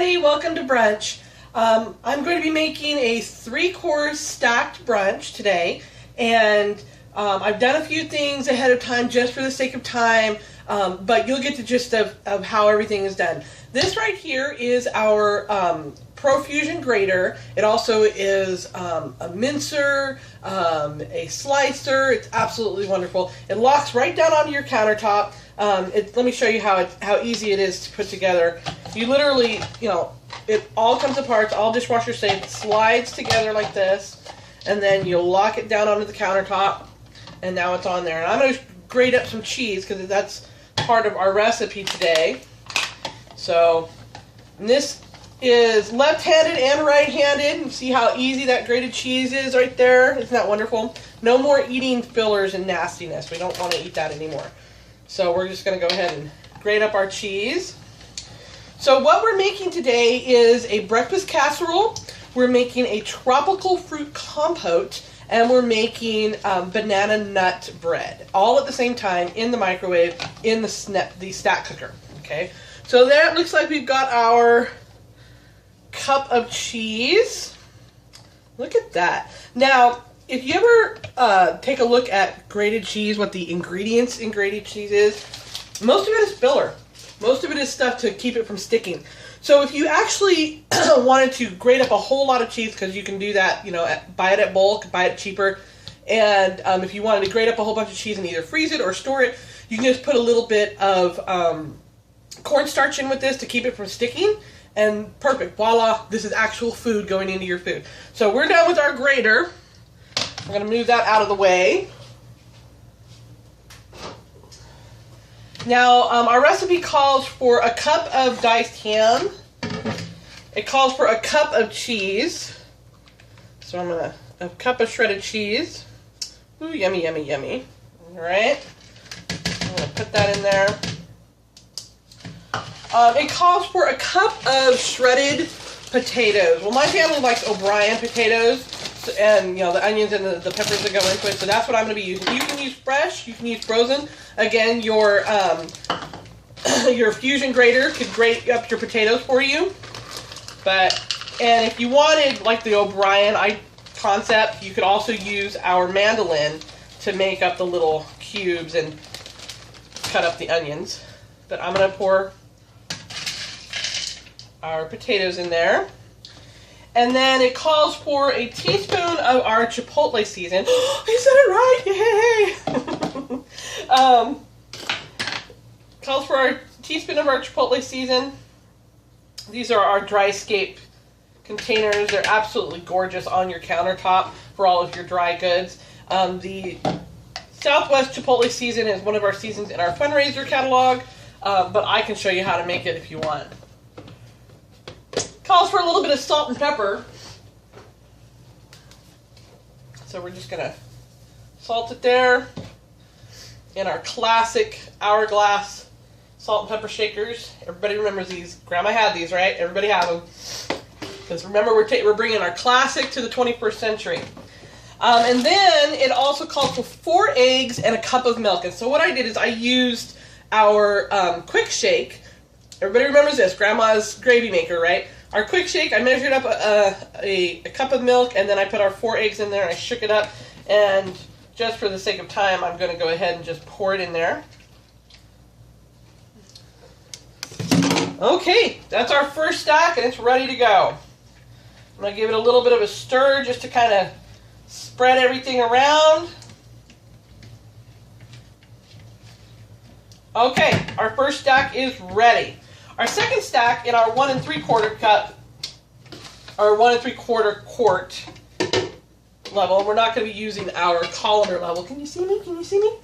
everybody, welcome to brunch. I'm going to be making a 3-course stacked brunch today, and I've done a few things ahead of time just for the sake of time, but you'll get the gist of how everything is done. This right here is our Profusion grater. It also is a mincer, a slicer. It's absolutely wonderful. It locks right down onto your countertop. Let me show you how easy it is to put together. You literally, it all comes apart. It's all dishwasher safe. It slides together like this, and then you'll lock it down onto the countertop, and now it's on there. And I'm going to grate up some cheese because that's part of our recipe today. So this is left-handed and right-handed. See how easy that grated cheese is right there? Isn't that wonderful? No more eating fillers and nastiness. We don't want to eat that anymore. So we're just going to go ahead and grate up our cheese. So what we're making today is a breakfast casserole. We're making a tropical fruit compote, and we're making banana nut bread, all at the same time in the microwave in the stack cooker. Okay, so that looks like we've got our cup of cheese. Look at that. Now, if you ever take a look at grated cheese, what the ingredients in grated cheese is, most of it is filler. Most of it is stuff to keep it from sticking. So if you actually wanted to grate up a whole lot of cheese, because you can do that, buy it at bulk, buy it cheaper, and if you wanted to grate up a whole bunch of cheese and either freeze it or store it, you can just put a little bit of cornstarch in with this to keep it from sticking, and perfect. Voila, this is actual food going into your food. So we're done with our grater. I'm going to move that out of the way. Now, our recipe calls for a cup of diced ham. It calls for a cup of cheese. So I'm going to, a cup of shredded cheese. Ooh, yummy, yummy, yummy. All right. I'm going to put that in there. It calls for a cup of shredded potatoes. Well, my family likes O'Brien potatoes, and the onions and the peppers that go into it. So that's what I'm going to be using. You can use fresh. You can use frozen. Again, your fusion grater could grate up your potatoes for you. And if you wanted like the O'Brien concept, you could also use our mandolin to make up the little cubes and cut up the onions. But I'm going to pour our potatoes in there. And then it calls for a teaspoon of our chipotle season. I said it right! Yay! Calls for a teaspoon of our chipotle season. These are our dry-scape containers. They're absolutely gorgeous on your countertop for all of your dry goods. The Southwest Chipotle season is one of our seasons in our fundraiser catalog, but I can show you how to make it if you want. Calls for a little bit of salt and pepper. So we're just going to salt it there in our classic hourglass salt and pepper shakers. Everybody remembers these. Grandma had these, right? Everybody have them. Because remember, we're bringing our classic to the 21st century. And then it also calls for 4 eggs and a cup of milk. And so what I did is I used our quick shake. Everybody remembers this, Grandma's gravy maker, right? Our quick shake, I measured up a cup of milk, and then I put our 4 eggs in there, and I shook it up, and just for the sake of time, I'm going to go ahead and just pour it in there. Okay, that's our first stack, and it's ready to go. I'm going to give it a little bit of a stir just to kind of spread everything around. Okay, our first stack is ready. Our second stack in our 1 3/4 cup, or 1 3/4 quart level, we're not going to be using our colander level. Can you see me? Can you see me?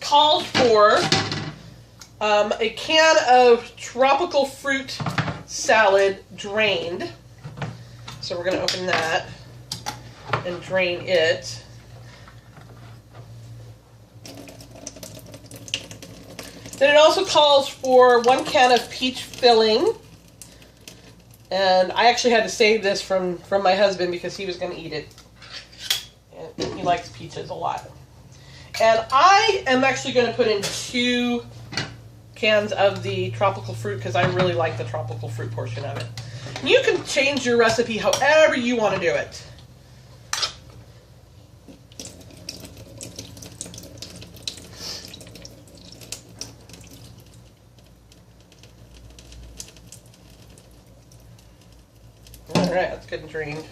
Calls for a can of tropical fruit salad drained. So we're going to open that and drain it. Then it also calls for 1 can of peach filling. And I actually had to save this from my husband because he was going to eat it. And he likes peaches a lot. And I am actually going to put in 2 cans of the tropical fruit because I really like the tropical fruit portion of it. You can change your recipe however you want to do it. Alright, that's good and drained.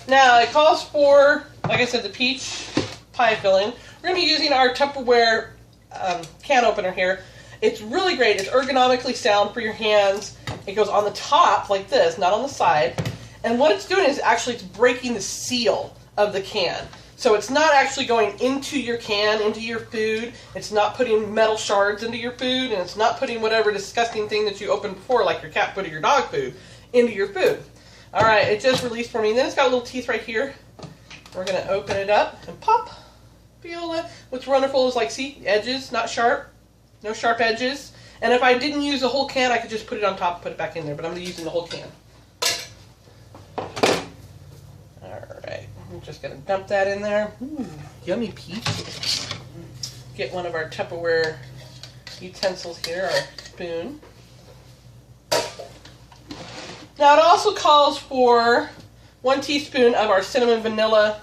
Now, it calls for, like I said, the peach pie filling. We're going to be using our Tupperware can opener here. It's really great. It's ergonomically sound for your hands. It goes on the top like this, not on the side. And what it's doing is actually it's breaking the seal of the can. So it's not actually going into your can, into your food. It's not putting metal shards into your food, and it's not putting whatever disgusting thing that you opened before, like your cat food or your dog food, into your food. All right, it just released for me. And then it's got little teeth right here. We're going to open it up and pop. Feel it. What's wonderful is, like, see, edges, not sharp. No sharp edges. And if I didn't use the whole can, I could just put it on top and put it back in there. But I'm going to use the whole can. Alright, I'm just going to dump that in there. Ooh, yummy peach. Get one of our Tupperware utensils here, our spoon. Now it also calls for 1 teaspoon of our cinnamon vanilla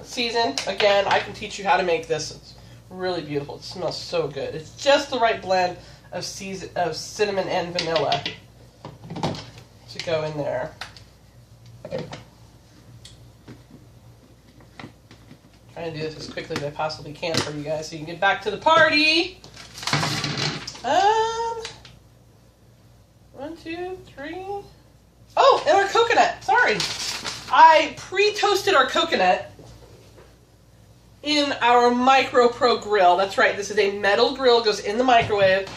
season. Again, I can teach you how to make this. It's really beautiful. It smells so good. It's just the right blend of cinnamon and vanilla to go in there. Trying to do this as quickly as I possibly can for you guys so you can get back to the party. 1, 2, 3. Oh, and our coconut. Sorry. I pre-toasted our coconut in our Micro Pro grill. That's right. This is a metal grill. It goes in the microwave.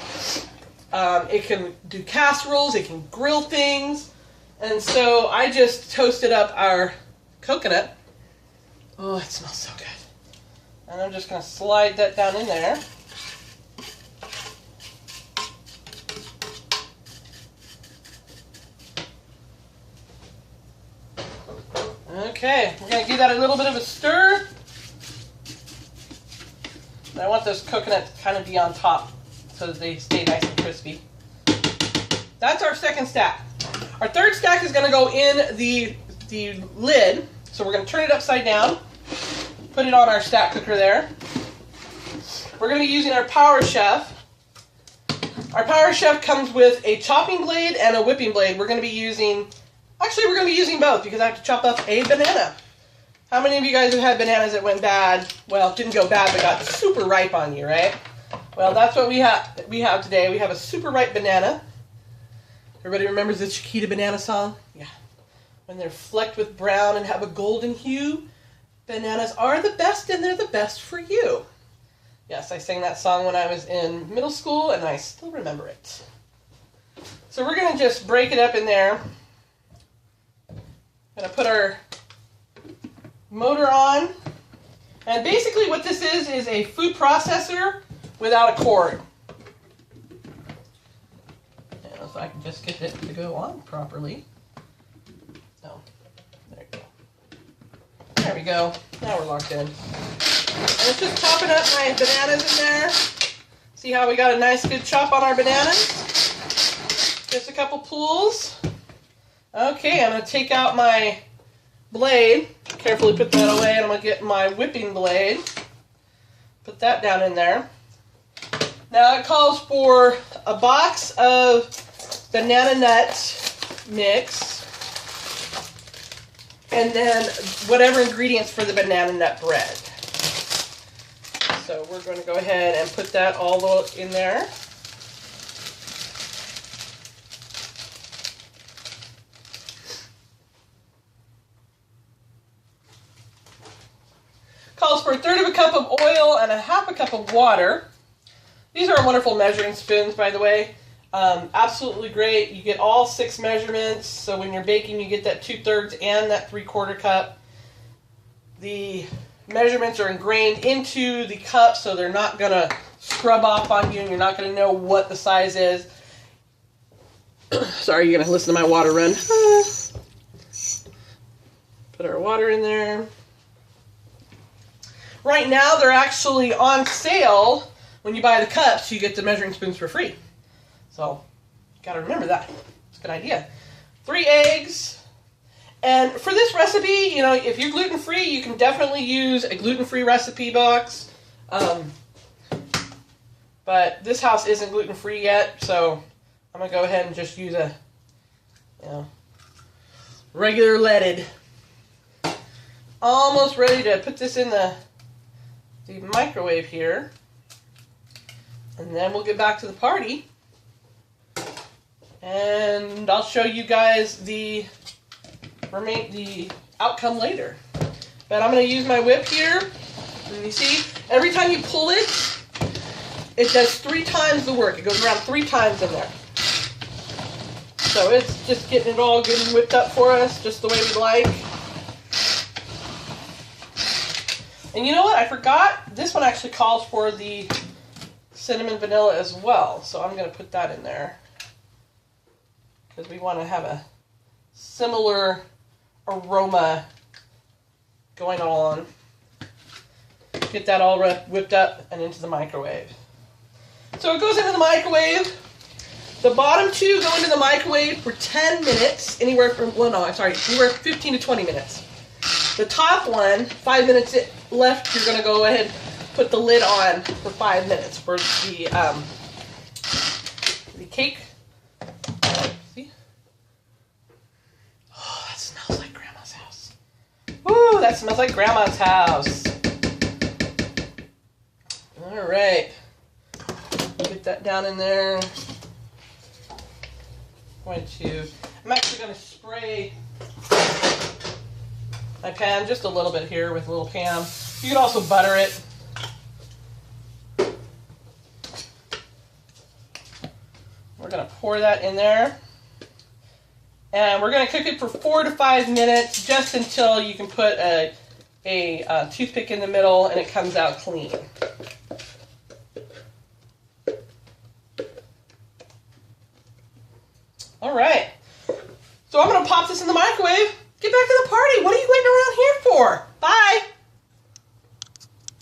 It can do casseroles. It can grill things. And so I just toasted up our coconut. Oh, it smells so good. And I'm just going to slide that down in there. Okay, we're going to give that a little bit of a stir. And I want those coconuts to kind of be on top so that they stay nice and crispy. That's our second stack. Our third stack is going to go in the lid. So we're going to turn it upside down. Put it on our stack cooker there. We're going to be using our Power Chef. Our Power Chef comes with a chopping blade and a whipping blade. We're going to be using... Actually, we're going to be using both because I have to chop up a banana. How many of you guys have had bananas that went bad? Well, didn't go bad, but got super ripe on you, right? Well, that's what we have today. We have a super ripe banana. Everybody remembers the Chiquita banana song? Yeah. When they're flecked with brown and have a golden hue, bananas are the best and they're the best for you. Yes, I sang that song when I was in middle school and I still remember it. So we're going to just break it up in there. Going to put our motor on. And basically what this is a food processor without a cord. And if I can just get it to go on properly. Oh, there you go. There we go. Now we're locked in. And it's just chopping up my bananas in there. See how we got a nice good chop on our bananas? Just a couple pulls. Okay, I'm going to take out my blade. Carefully put that away, and I'm going to get my whipping blade. Put that down in there. Now it calls for a box of banana nut mix. And then whatever ingredients for the banana nut bread. So we're going to go ahead and put that all in there. Calls for 1/3 cup of oil and 1/2 cup of water. These are wonderful measuring spoons, by the way. Absolutely great. You get all 6 measurements, so when you're baking you get that 2/3 and that 3/4 cup. The measurements are ingrained into the cup, so they're not going to scrub off on you and you're not going to know what the size is. Sorry, you're going to listen to my water run. Put our water in there. right now they're actually on sale. When you buy the cups, you get the measuring spoons for free. So, you gotta remember that. It's a good idea. 3 eggs. And for this recipe, you know, if you're gluten-free, you can definitely use a gluten-free recipe box. But this house isn't gluten-free yet, so I'm gonna go ahead and just use a, you know, regular leaded. Almost ready to put this in the microwave here. And then we'll get back to the party. And I'll show you guys the outcome later. But I'm going to use my whip here. And you see, every time you pull it, it does 3 times the work. It goes around 3 times in there. So it's just getting it all good and whipped up for us, just the way we like. And you know what? I forgot. This one actually calls for the cinnamon vanilla as well. So I'm going to put that in there. Because we want to have a similar aroma going on. Get that all whipped up and into the microwave. So it goes into the microwave. The bottom 2 go into the microwave for 10 minutes. Anywhere 15 to 20 minutes. The top one, 5 minutes left, you're going to go ahead and put the lid on for 5 minutes for the cake. See? Oh, that smells like Grandma's house. Woo, that smells like Grandma's house. All right. Get that down in there. I'm actually going to spray my pan just a little bit here with a little Pam. You can also butter it. We're going to pour that in there. And we're going to cook it for 4 to 5 minutes, just until you can put a toothpick in the middle and it comes out clean. All right. So I'm going to pop this in the microwave. Get back to the party. What are you waiting around here for? Bye.